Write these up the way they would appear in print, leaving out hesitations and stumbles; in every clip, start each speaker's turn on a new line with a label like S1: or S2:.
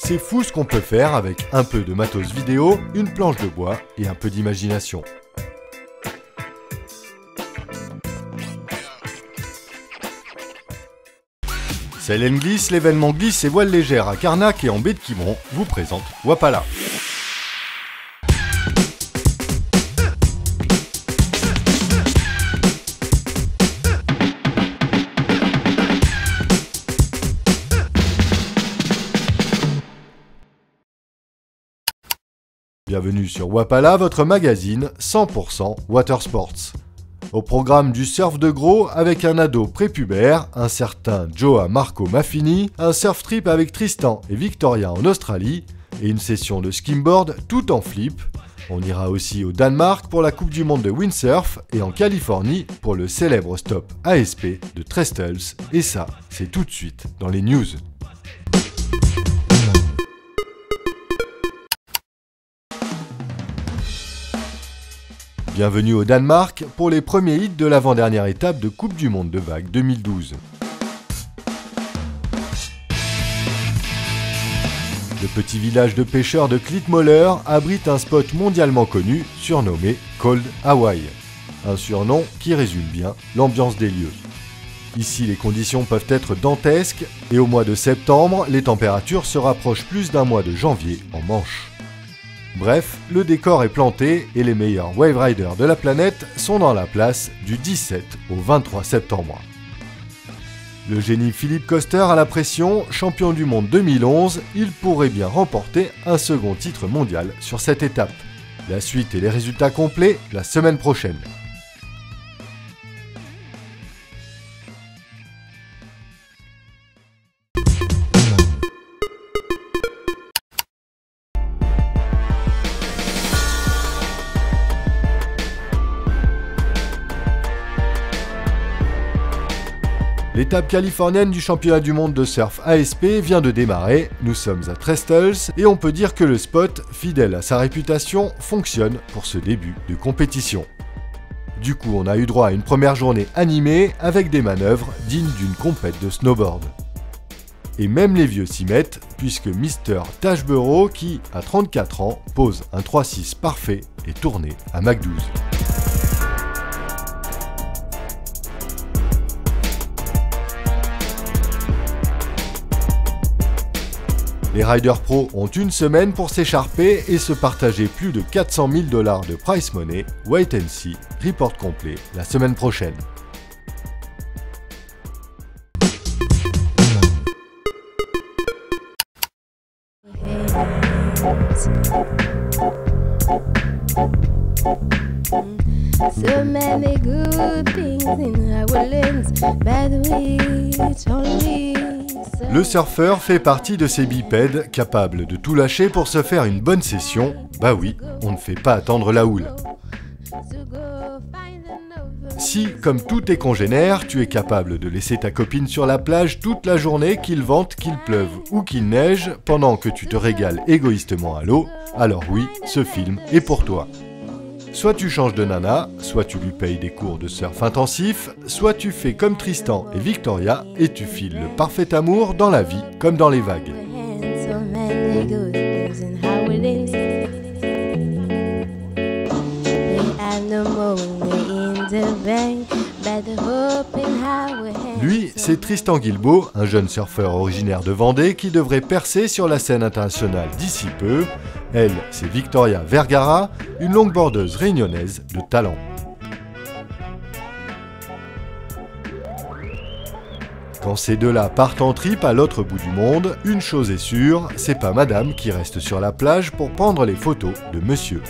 S1: C'est fou ce qu'on peut faire avec un peu de matos vidéo, une planche de bois et un peu d'imagination. Sail & Glisse, l'événement glisse et voile légère à Carnac et en baie de Quiberon, vous présente Wapala. Bienvenue sur Wapala, votre magazine 100% Watersports. Au programme du surf de gros avec un ado prépubère, un certain Joa Marco Maffini, un surf trip avec Tristan et Victoria en Australie et une session de skimboard tout en flip. On ira aussi au Danemark pour la Coupe du Monde de windsurf et en Californie pour le célèbre stop ASP de Trestles. Et ça, c'est tout de suite dans les news. Bienvenue au Danemark pour les premiers hits de l'avant-dernière étape de Coupe du Monde de vague 2012. Le petit village de pêcheurs de Klitmøller abrite un spot mondialement connu surnommé Cold Hawaii. Un surnom qui résume bien l'ambiance des lieux. Ici, les conditions peuvent être dantesques et au mois de septembre, les températures se rapprochent plus d'un mois de janvier en Manche. Bref, le décor est planté et les meilleurs wave riders de la planète sont dans la place du 17 au 23 septembre. Le génie Philippe Koster à la pression, champion du monde 2011, il pourrait bien remporter un second titre mondial sur cette étape. La suite et les résultats complets la semaine prochaine. L'étape californienne du championnat du monde de surf ASP vient de démarrer, nous sommes à Trestles et on peut dire que le spot, fidèle à sa réputation, fonctionne pour ce début de compétition. Du coup, on a eu droit à une première journée animée avec des manœuvres dignes d'une compète de snowboard. Et même les vieux s'y mettent, puisque Mr. Tashburo, qui, à 34 ans, pose un 3-6 parfait, est tourné à Mach 12. Les riders pro ont une semaine pour s'écharper et se partager plus de 400 000 $ de prize money. Wait and see, report complet la semaine prochaine.
S2: So many good things in our lives, but which only.
S1: Le surfeur fait partie de ces bipèdes capables de tout lâcher pour se faire une bonne session. Bah oui, on ne fait pas attendre la houle. Si, comme tous tes congénères, tu es capable de laisser ta copine sur la plage toute la journée, qu'il vente, qu'il pleuve ou qu'il neige, pendant que tu te régales égoïstement à l'eau, alors oui, ce film est pour toi. Soit tu changes de nana, soit tu lui payes des cours de surf intensif, soit tu fais comme Tristan et Victoria et tu files le parfait amour dans la vie comme dans les vagues. Lui, c'est Tristan Guilbeault, un jeune surfeur originaire de Vendée qui devrait percer sur la scène internationale d'ici peu. Elle, c'est Victoria Vergara, une longboardeuse réunionnaise de talent. Quand ces deux-là partent en trip à l'autre bout du monde, une chose est sûre, c'est pas madame qui reste sur la plage pour prendre les photos de monsieur.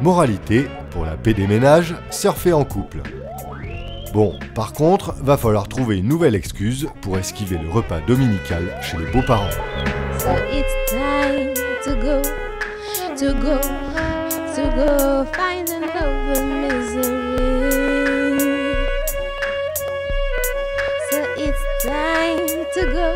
S1: Moralité, pour la paix des ménages, surfer en couple. Bon, par contre, va falloir trouver une nouvelle excuse pour esquiver le repas dominical chez les beaux-parents.
S2: So it's time to go find another misery. So it's time to go.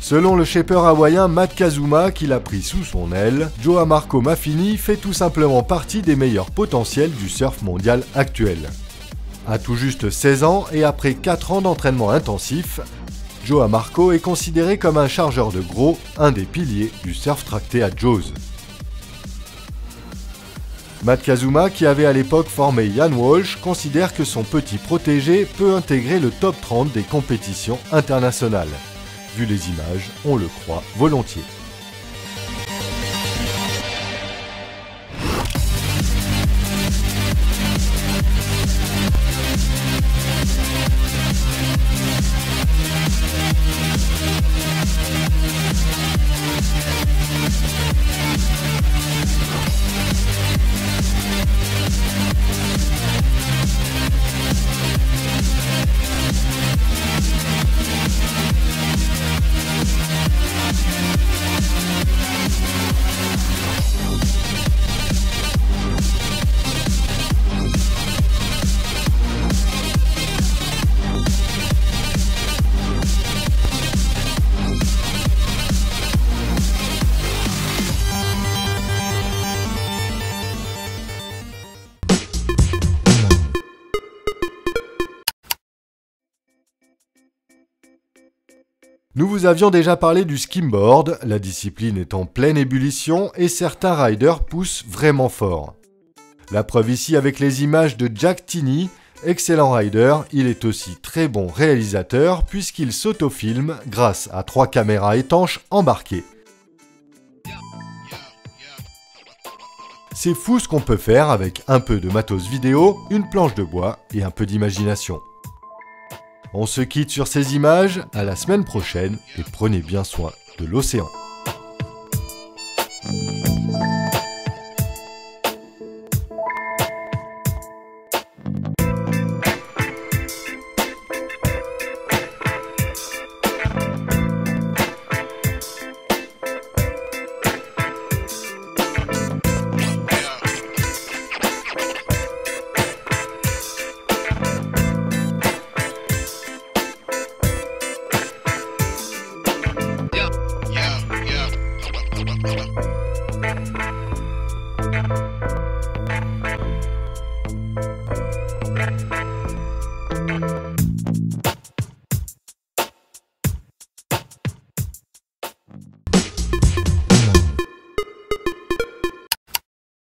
S1: Selon le shaper hawaïen Matt Kazuma, qui l'a pris sous son aile, Joao Marco Maffini fait tout simplement partie des meilleurs potentiels du surf mondial actuel. À tout juste 16 ans et après 4 ans d'entraînement intensif, Joao Marco est considéré comme un chargeur de gros, un des piliers du surf tracté à Jaws. Matt Kazuma, qui avait à l'époque formé Ian Walsh, considère que son petit protégé peut intégrer le top 30 des compétitions internationales. Vu les images, on le croit volontiers. Nous vous avions déjà parlé du skimboard, la discipline est en pleine ébullition et certains riders poussent vraiment fort. La preuve ici avec les images de Jack Tinney, excellent rider, il est aussi très bon réalisateur puisqu'il s'autofilme grâce à 3 caméras étanches embarquées. C'est fou ce qu'on peut faire avec un peu de matos vidéo, une planche de bois et un peu d'imagination. On se quitte sur ces images, à la semaine prochaine et prenez bien soin de l'océan.
S3: Yeah.